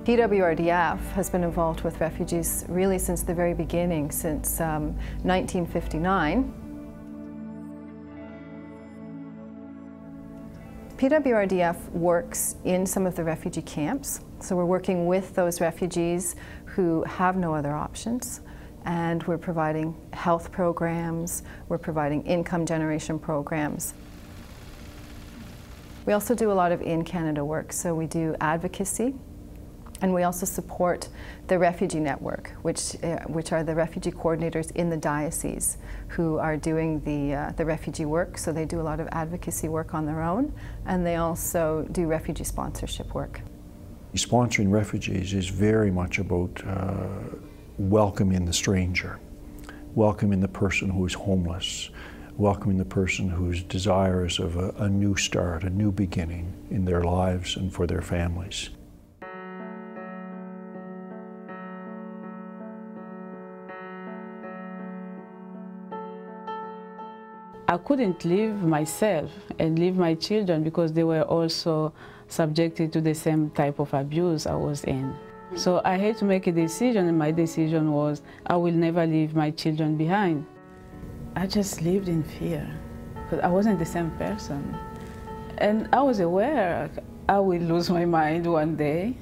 PWRDF has been involved with refugees really since the very beginning, since 1959. PWRDF works in some of the refugee camps, so we're working with those refugees who have no other options, and we're providing health programs, we're providing income generation programs. We also do a lot of in-Canada work, so we do advocacy, and we also support the Refugee Network, which are the refugee coordinators in the diocese who are doing the refugee work. So they do a lot of advocacy work on their own, and they also do refugee sponsorship work. Sponsoring refugees is very much about welcoming the stranger, welcoming the person who is homeless, welcoming the person who's desirous of a new start, a new beginning in their lives and for their families. I couldn't leave myself and leave my children because they were also subjected to the same type of abuse I was in. So I had to make a decision, and my decision was I will never leave my children behind. I just lived in fear because I wasn't the same person. And I was aware I will lose my mind one day,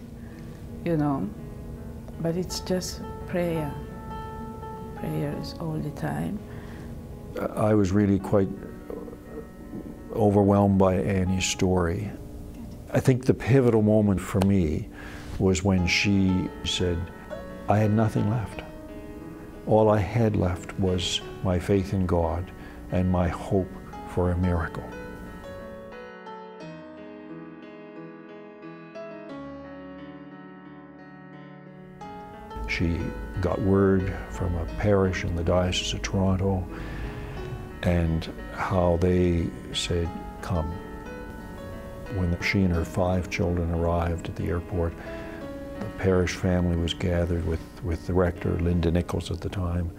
you know, but it's just prayer. Prayers all the time. I was really quite overwhelmed by Annie's story. I think the pivotal moment for me was when she said, I had nothing left. All I had left was my faith in God and my hope for a miracle. She got word from a parish in the Diocese of Toronto, and how they said, come. When she and her 5 children arrived at the airport, the parish family was gathered with the rector, Linda Nichols at the time,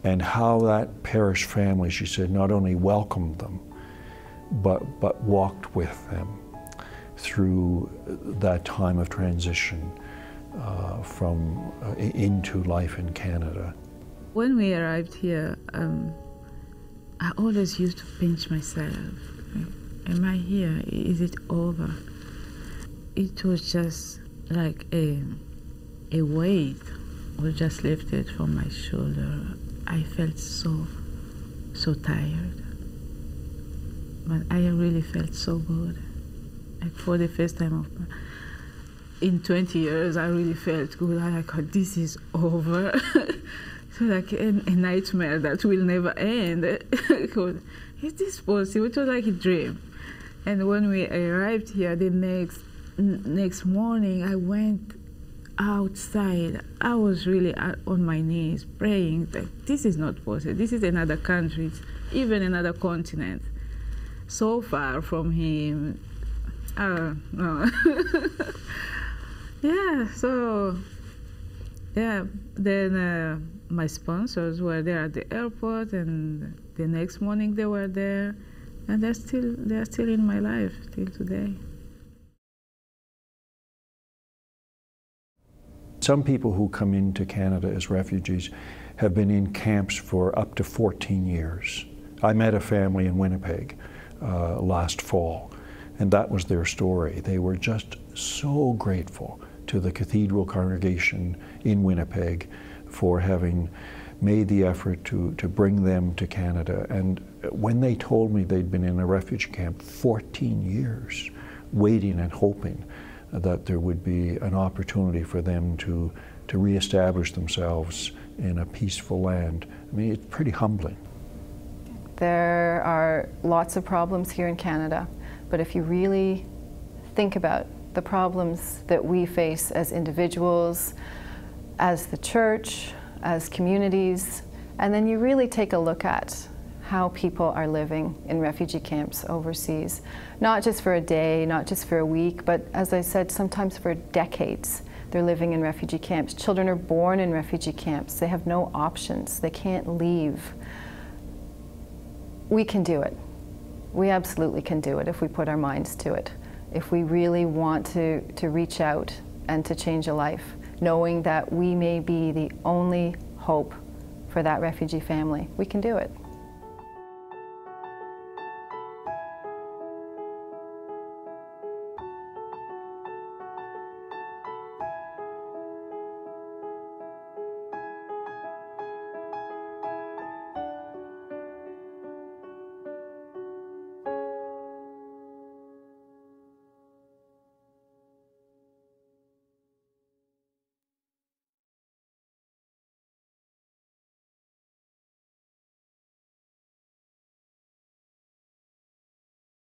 and how that parish family, she said, not only welcomed them, but walked with them through that time of transition into life in Canada. When we arrived here, I always used to pinch myself. Am I here? Is it over? It was just like a weight was just lifted from my shoulder. I felt so tired. But I really felt so good. Like for the first time in 20 years, I really felt good. I like, oh, this is over. So like a nightmare that will never end. Is this possible? It was like a dream. And when we arrived here, the next morning, I went outside. I was really on my knees praying that this is not possible. This is another country, even another continent. So far from him. No. Yeah, so, yeah, then my sponsors were there at the airport, and the next morning they were there, and they're still in my life till today. Some people who come into Canada as refugees have been in camps for up to 14 years. I met a family in Winnipeg last fall, and that was their story. They were just so grateful to the cathedral congregation in Winnipeg for having made the effort to bring them to Canada. And when they told me they'd been in a refugee camp 14 years, waiting and hoping that there would be an opportunity for them to reestablish themselves in a peaceful land, I mean, it's pretty humbling. There are lots of problems here in Canada, but if you really think about the problems that we face as individuals, as the church, as communities, and then you really take a look at how people are living in refugee camps overseas, not just for a day, not just for a week, but as I said, sometimes for decades. They're living in refugee camps. Children are born in refugee camps. They have no options. They can't leave. We can do it. We absolutely can do it if we put our minds to it. If we really want to reach out and to change a life, knowing that we may be the only hope for that refugee family. We can do it.